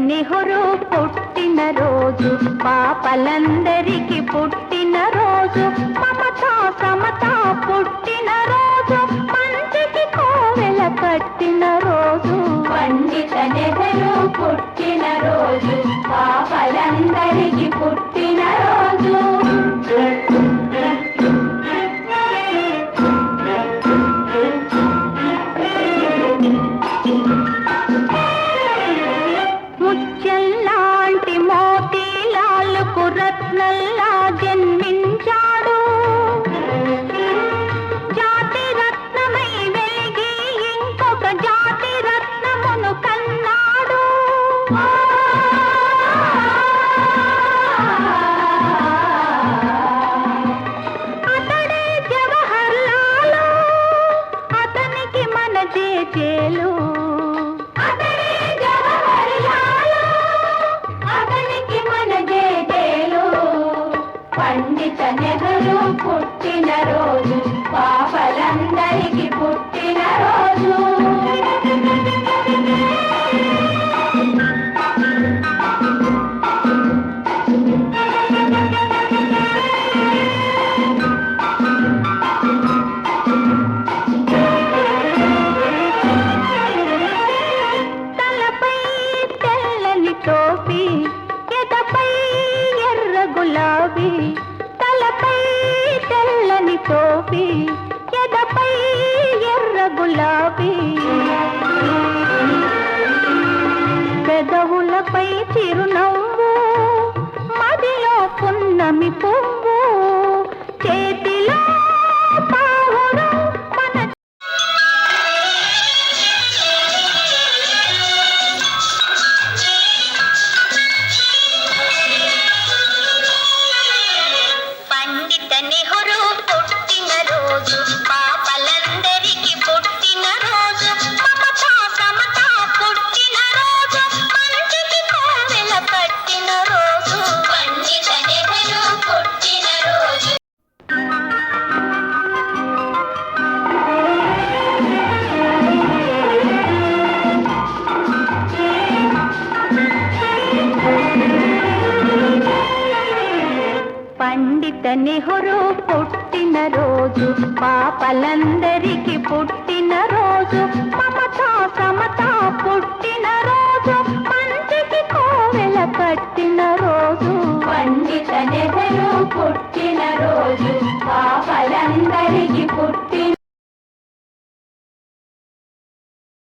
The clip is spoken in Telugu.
నెహ్రూ పుట్టిన రోజు, పాపలందరికీ పుట్టిన రోజు, మమతా సమతా పుట్టిన రోజు, మంచికి కోవెల కట్టిన రోజు. పండిత నెహ్రూ పుట్టిన రోజు, పాపలందరికీ పుట్టిన రోజు. ముత్యంలాంటి మోతీలాలకు రత్నల్లా జన్మించాడు, జాతి రత్నమై వెలిగి ఇంకొక జాతి రత్నమును కన్నాడు. అతడే జవహర్లాలు, అతనికి మన జేజేలు. పండిత నెహ్రూ పుట్టిన రోజు, పాపలందరికీ పుట్టిన రోజు. తలపై తెల్లని టోపీ, ఎదపై ఎర్ర గులాబీ. తలపై తెల్లని టోపీ, ఎదపై ఎర్ర గులాబీ. పెదవులపై చిరునవ్వు, మదిలో పున్నమి పువ్వు, చేతిలో పావురం మన. పండిత నెహ్రూ పుట్టిన రోజు, పాపలందరికీ పుట్టిన రోజు, మమతా సమతా పుట్టిన రోజు, మంచికి కోవెల కట్టిన రోజు. పండిత నెహ్రూ పుట్టిన రోజు. పండిత నెహ్రూ పుట్టిన రోజు, పాపలందరికీ పుట్టిన రోజు, మమతా సమతా పుట్టిన రోజు, మంచికి కోవెల కట్టిన రోజు.